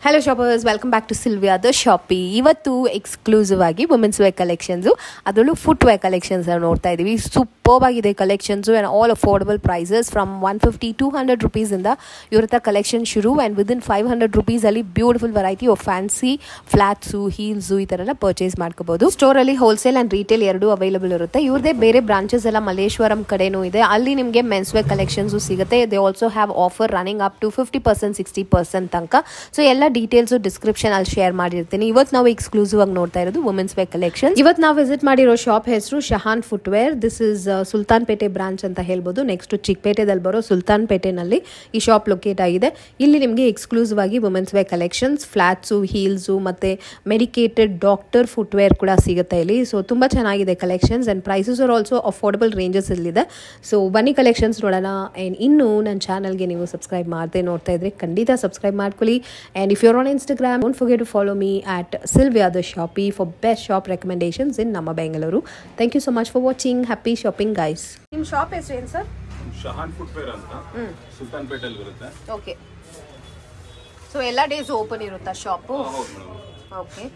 Hello shoppers, welcome back to Sylvia the Shoppy. ಇವತ್ತು exclusive ಆಗಿ women's wear collections, ಅದರಲ್ಲೂ foot wear collections ನೋಡ್ತಾ ಇದ್ದೀವಿ. ಸೂಪರ್ಬ್ ಆಗಿದೆ collections and all affordable prices from 150-200 rupees-ಇಂದ ಇವ್ರ ಹತ್ರ ಕಲೆಕ್ಷನ್ ಶುರು. ಆ್ಯಂಡ್ ವಿದಿನ್ 500 rupees-ಅಲ್ಲಿ beautiful variety of fancy flats, heels ಈ ಥರ ಎಲ್ಲ ಪರ್ಚೇಸ್ ಮಾಡ್ಕೋಬಹುದು. ಸ್ಟೋರಲ್ಲಿ ಹೋಲ್ಸೇಲ್ ಆ್ಯಂಡ್ ರೀಟೇಲ್ ಎರಡೂ ಅವೈಲಬಲ್ ಇರುತ್ತೆ. ಇವ್ರದೇ ಬೇರೆ ಬ್ರಾಂಚಸ್ ಎಲ್ಲ ಮಲ್ಲೇಶ್ವರಂ ಕಡೆನೂ ಇದೆ, ಅಲ್ಲಿ ನಿಮಗೆ ಮೆನ್ಸ್ ವೇರ್ ಕಲೆಕ್ಷನ್ಸು ಸಿಗುತ್ತೆ. They also have offer running up to 50%, 60% ತನಕ. ಸೊ ಎಲ್ಲ ಡೀಟೇಲ್ಸು ಡಿಸ್ಕ್ರಿಪ್ಷನ್ ಅಲ್ಲಿ ಶೇರ್ ಮಾಡಿರ್ತೀನಿ. ಇವತ್ತು ನಾವು ಎಕ್ಸ್ಕ್ಲೂಸಿವ್ ಆಗಿ ನೋಡ್ತಾ ಇರೋದು ವುಮೆನ್ಸ್ ವೇರ್ ಕಲೆಕ್ಷನ್. ಇವತ್ತು ನಾವು ವಿಸಿಟ್ ಮಾಡಿರೋ ಶಾಪ್ ಹೆಸರು Shahan footwear. This is Sultan ಪೇಟೆ ಬ್ರಾಂಚ್ ಅಂತ ಹೇಳ್ಬೋದು. ನೆಕ್ಸ್ಟ್ ಚಿಕ್ಕಪೇಟೆದಲ್ಲಿ ಬರೋ ಸುಲ್ತಾನ್ ಪೇಟೆನಲ್ಲಿ ಈ ಶಾಪ್ ಲೊಕೇಟ್ ಆಗಿದೆ. ಇಲ್ಲಿ ನಿಮಗೆ ಎಕ್ಸ್ಕ್ಲೂಸಿವ್ ಆಗಿ ವುಮೆನ್ಸ್ ವೇರ್ ಕಲೆಕ್ಷನ್ಸ್, ಫ್ಲಾಟ್ಸು, ಹೀಲ್ಸು ಮತ್ತೆ ಮೆಡಿಕೇಟೆಡ್ ಡಾಕ್ಟರ್ ಫುಟ್ವೇರ್ ಕೂಡ ಸಿಗುತ್ತೆ ಇಲ್ಲಿ. ಸೊ ತುಂಬಾ ಚೆನ್ನಾಗಿದೆ collections and prices are also affordable ranges ಇಲ್ಲಿದೆ. ಸೊ ಬನ್ನಿ ಕಲೆಕ್ಷನ್ಸ್ ನೋಡೋಣ. ಅಂಡ್ ಇನ್ನು ನನ್ನ ಚಾನಲ್ಗೆ ನೀವು ಸಬ್ಸ್ಕ್ರೈಬ್ ಮಾಡದೆ ನೋಡ್ತಾ ಇದ್ರೆ ಖಂಡಿತ ಸಬ್ಸ್ಕ್ರೈಬ್ ಮಾಡ್ಕೊಳ್ಳಿ. And if you're on Instagram, don't forget to follow me at Sylvia the Shoppy for best shop recommendations in Namma Bengaluru. Thank you so much for watching. Happy shopping, guys. ನಿಮ್ಮ shop ಹೆಸರು ಏನು sir? Shahan footwear ಅಂತ ಸುಲ್ತಾನ್ ಪೇಟೆಲ್ ಬರುತ್ತೆ. Okay. So ಎಲ್ಲ days open ಇರುತ್ತಾ shop? ಹೌದು madam. Okay.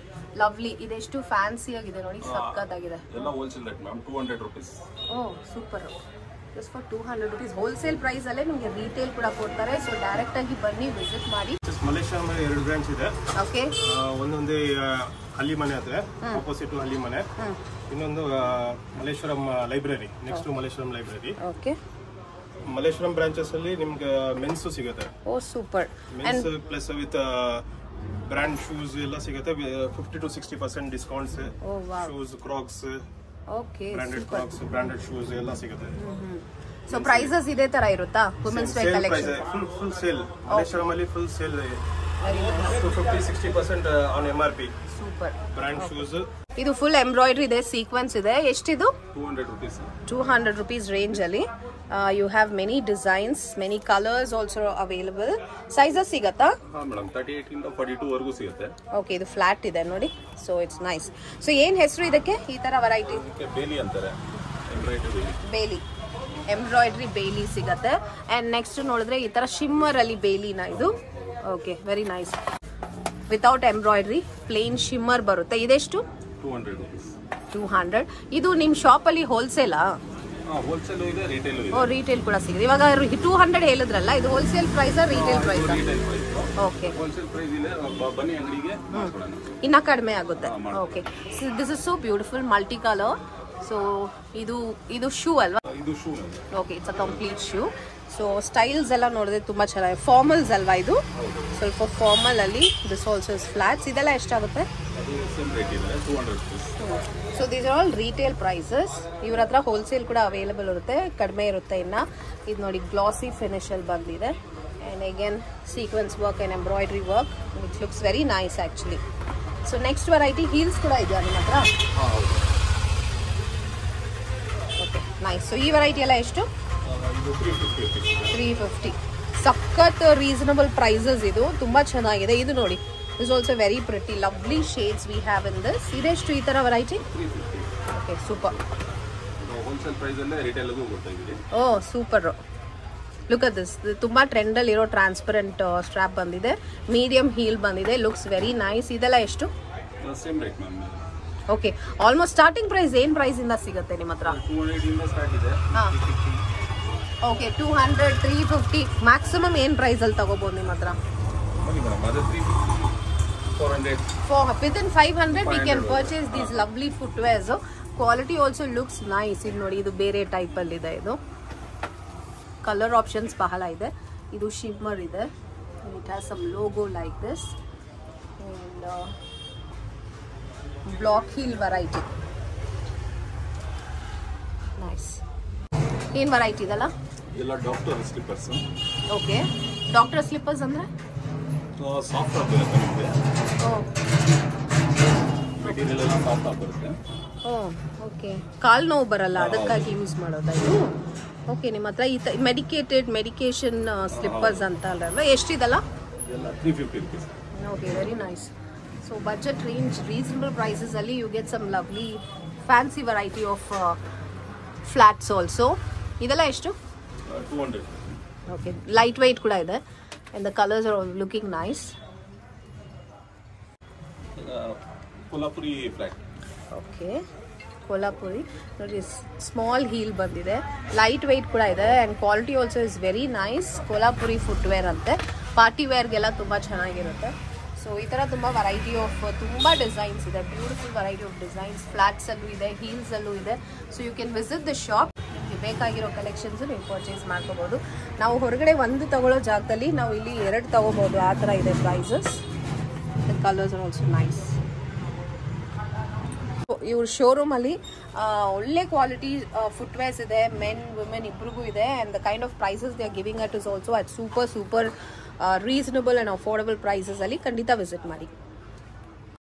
Lovely. ಇದೆಷ್ಟು ಫ್ಯಾನ್ಸಿ ಆಗಿದೆ ನೋಡಿ, ಸಕ್ಕತ್ತಾಗಿದೆ. ಎಲ್ಲ wholesale rate ma'am, 200 rupees. Oh super. Just for 200 rupees wholesale price ಅಲ್ಲೇ ನಿಮಗೆ ರೀಟೇಲ್ ಕೂಡ ಕೊಡ್ತಾರೆ. ಸೊ ಡೈರೆಕ್ಟ್ ಆಗಿ ಬನ್ನಿ, ವಿಸಿಟ್ ಮಾಡಿ. ಮಲೇಶ್ವರಂ 2 ಬ್ರಾಂಚ್ ಇದೆ. ಓಕೆ. ಒಂದೊಂದು ಹಳ್ಳಿ ಮನೆ ಇದೆ, ಆಪೋಸಿಟ್ ಹಳ್ಳಿ ಮನೆ. ಇನ್ನೊಂದು Malleshwaram library, next Malleshwaram library. Okay. Malleshwaram branches ಅಲ್ಲಿ ನಿಮ್ಗೆ ಮೆನ್ಸ್ ಸಿಗುತ್ತೆ. Oh super. Men's plus with brand shoes ಎಲ್ಲ ಸಿಗುತ್ತೆ. 50-60% discounts. Shoes, crocs, okay, branded crocs, branded shoes ಎಲ್ಲ ಸಿಗುತ್ತೆ. ಸೊ ಪ್ರೈಸಸ್ ಇದೇ ತರ ಇರುತ್ತಾ women's wear collection? Full sale Malleshwaram ಅಲ್ಲಿ, full sale 50-60% on MRP. Super. Brand shoes. ಇದು ಫುಲ್ ಎಂಬ್ರಾಯ್ಡ್ರಿ ಇದೆ, ಸೀಕ್ವೆನ್ಸ್ ಇದೆ. ಎಷ್ಟಿದು? 200 rupees. 200 rupees ರೇಂಜ್ ಅಲ್ಲಿ you have many designs, many colours also available. Sizes ಸಿಗತ್ತಾ? ಹಾ ಮೇಡಮ್, 38 ಇಂದ 42 ವರೆಗೂ ಸಿಗುತ್ತೆ. ಓಕೆ. ಇದು ಫ್ಲಾಟ್ ಇದೆ ನೋಡಿ. So it's nice. ಸೊ ಏನ್ ಹೆಸರು ಇದಕ್ಕೆ? ಈ ತರ ವೆರೈಟಿ ಬೇಲಿ ಅಂತಾರೆ, ಎಂಬ್ರಾಯ್ಡರಿ ಬೇಲಿ. ಎಂಬ್ರಾಯ್ಡ್ರಿ ಬೇಲಿ ಸಿಗತ್ತೆ. ಅಂಡ್ ನೆಕ್ಸ್ಟ್ ನೋಡಿದ್ರೆ ಈ ತರ ಶಿಮ್ಮರ್ ಅಲ್ಲಿ ಬೇಲಿನ ಇದು. Okay, very nice. Without embroidery plain shimmer ಬರುತ್ತೆ. ಇದೆಷ್ಟು? 200 rupees. 200. ಇದು ನಿಮ್ ಶಾಪ್ ಅಲ್ಲಿ ಹೋಲ್ಸೇಲಾ? ಹೋಲ್ಸೇಲ್ ಇದೆ, ರಿಟೇಲ್ ಇದೆ. ಓ, ರಿಟೇಲ್ ಕೂಡ ಸಿಗುತ್ತೆ. ಇವಾಗ 200 ಹೇಳಿದ್ರಲ್ಲ, ಇದು wholesale price retail price? Retail price. Okay. Wholesale price ಇದೆ, ಬನ್ನಿ ಅಂಗಡಿಗೆ ಮಾಡ್ಕೊಳ್ಳೋಣ. ಇನ್ನ ಕಡಿಮೆ ಆಗುತ್ತೆ. Okay. This is so beautiful multi colour. So ಇದು ಶೂ ಅಲ್ವಾ? ಇದು shoe. Okay, it's a complete shoe. So styles ಎಲ್ಲ ನೋಡಿದ್ರೆ ತುಂಬಾ ಚೆನ್ನಾಗಿ ಫಾರ್ಮಲ್ಸ್ ಅಲ್ವಾ ಇದು? ಸ್ವಲ್ಪ ಫಾರ್ಮಲ್ ಅಲ್ಲಿ. This also is flats. ಇದೆಲ್ಲ ಎಷ್ಟಾಗುತ್ತೆ? ಅದು ಸೇಮ್ ರೇಟ್ ಇದೆ, 200 rupees. So these are all retail prices. ಇವ್ರ ಹತ್ರ ಹೋಲ್ಸೇಲ್ ಕೂಡ ಅವೈಲೇಬಲ್ ಇರುತ್ತೆ, ಕಡಿಮೆ ಇರುತ್ತೆ. ಇನ್ನ ಇದು ನೋಡಿ, ಗ್ಲಾಸಿ ಫಿನಿಶ್ ಅಲ್ಲಿ ಬಂದಿದೆ. And again sequence work and embroidery work, which looks very nice actually. So next variety heels ಕೂಡ ಇದೆಯಾ ನಿಮ್ಮ ಹತ್ರ? Okay, nice. ಸೊ ಈ ವೆರೈಟಿ ಎಲ್ಲ ಎಷ್ಟು? 350. ಸಖತ್ ರೀಸನಬಲ್ ಪ್ರೈಸಸ್. ಇದು ತುಂಬಾ ಚೆನ್ನಾಗಿದೆ. ಇದು ನೋಡಿ, is also very pretty, lovely shades we have in this. ಇದೆಷ್ಟು ಈ ತರ variety? Okay, super. Wholesale price ಅಲ್ಲೇ ರಿಟೇಲ್ ಗೂ ಕೊಡ್ತಾ ಇದ್ದೀವಿ. Oh super. Look at this. ತುಂಬಾ ಟ್ರೆಂಡ್ ಅಲ್ಲಿ ಇರೋ ಟ್ರಾನ್ಸ್ಪರೆಂಟ್ ಸ್ಟ್ರಾಪ್ ಬಂದಿದೆ. ಮೀಡಿಯಂ ಹೀಲ್ ಬಂದಿದೆ. Looks very nice. ಇದೆಲ್ಲ ಎಷ್ಟು? Same rate ma'am. Okay. Almost starting price ಏನ್ ಪ್ರೈಸ್ ಇಂದ ಸಿಗುತ್ತೆ ನಿಮ್ಮ ಹತ್ರ? 200 ಇಂದ ಸ್ಟಾರ್ಟ್ ಇದೆ. ಓಕೆ, 200, 350 ಮ್ಯಾಕ್ಸಿಮಮ್ ಏನ್ ಪ್ರೈಸ್ ಅಲ್ಲಿ ತಗೋಬಹುದು ನಿಮ್ಮ ಹತ್ರ? ಬನ್ನಿ ಮೇಡಮ್, ಅದು 350, 400. Within 500 we can purchase these lovely footwears. Quality also looks nice. ಇದು ನೋಡಿ, ಇದು ಬೇರೆ ಟೈಪ್ ಅಲ್ಲಿ ಇದೆ. ಇದು ಕಲರ್ ಆಪ್ಷನ್ಸ್ ಬಹಳ ಇದೆ. ಇದು ಶಿಮ್ಮರ್ ಇದೆ. It has some logo like this and block heel variety. Nice. ಏನ್ ವೆರೈಟಿ ಇದಲ್ಲ? ಎಲ್ಲ doctor slippers. Okay. Doctor slippers ಅಂದ್ರೆ ಸಾಫ್ಟ್ ಆಗಿರುತ್ತೆ ನಿಮಗೆ. ಮೆಟೀರಿಯಲ್ ಎಲ್ಲ ಸಾಫ್ಟ್ ಆಗಿರುತ್ತೆ. ಓಕೆ. ಕಾಲ್ ನೋವು ಬರಲ್ಲ, ಅದಕ್ಕಾಗಿ ಯೂಸ್ ಮಾಡೋದಾ ಇದು? ಓಕೆ. ನಿಮ್ಮ ಹತ್ರ ಈ ಮೆಡಿಕೇಶನ್ ಸ್ಲಿಪ್ಪರ್ಸ್ ಅಂತ ಅಲ್ವಾ? ಎಷ್ಟಿದಲ್ಲ? ಎಲ್ಲ 350 rupees. Okay, very nice. So budget range, reasonable prices ಅಲ್ಲಿ you get some lovely fancy variety of flats also. ಇದೆಲ್ಲ ಎಷ್ಟು? 200. ಓಕೆ. ಲೈಟ್ ವೆಯ್ಟ್ ಕೂಡ ಇದೆ. And the colors are looking nice. Kolhapuri flat. ಓಕೆ ಕೊಲ್ಹಾಪುರಿ ನೋಡಿ, ಸ್ಮಾಲ್ ಹೀಲ್ ಬಂದಿದೆ, light weight ಕೂಡ ಇದೆ and quality also is very nice. Kolhapuri footwear ಅಂತೆ, ಪಾರ್ಟಿ ವೇರ್ಗೆಲ್ಲ ತುಂಬ ಚೆನ್ನಾಗಿರುತ್ತೆ. ಸೊ ಈ ಥರ ತುಂಬ ವೆರೈಟಿ ಆಫ್ ತುಂಬ ಡಿಸೈನ್ಸ್ ಇದೆ, ಬ್ಯೂಟಿಫುಲ್ ವೆರೈಟಿ ಆಫ್ ಡಿಸೈನ್ಸ್, ಫ್ಲಾಟ್ಸಲ್ಲೂ ಇದೆ, ಹೀಲ್ಸಲ್ಲೂ ಇದೆ. So you can visit the shop. ನಿಮಗೆ ಬೇಕಾಗಿರೋ ಕಲೆಕ್ಷನ್ಸು ನೀವು ಪರ್ಚೇಸ್ ಮಾಡ್ಕೋಬೋದು. ನಾವು ಹೊರಗಡೆ ಒಂದು ತಗೊಳ್ಳೋ ಜಾಗದಲ್ಲಿ ನಾವು ಇಲ್ಲಿ 2 ತಗೋಬೋದು, ಆ ಥರ ಇದೆ prices. The colours are also nice. ಇವ್ರ ಶೋರೂಮಲ್ಲಿ ಒಳ್ಳೆ ಕ್ವಾಲಿಟಿ ಫುಟ್ವೇರ್ಸ್ ಇದೆ, ಮೆನ್ ವುಮೆನ್ ಇಬ್ರಿಗೂ ಇದೆ. And the kind of prices they are giving at is also at super reasonable and affordable ಪ್ರೈಸಸಲ್ಲಿ ಖಂಡಿತ ವಿಸಿಟ್ ಮಾಡಿ.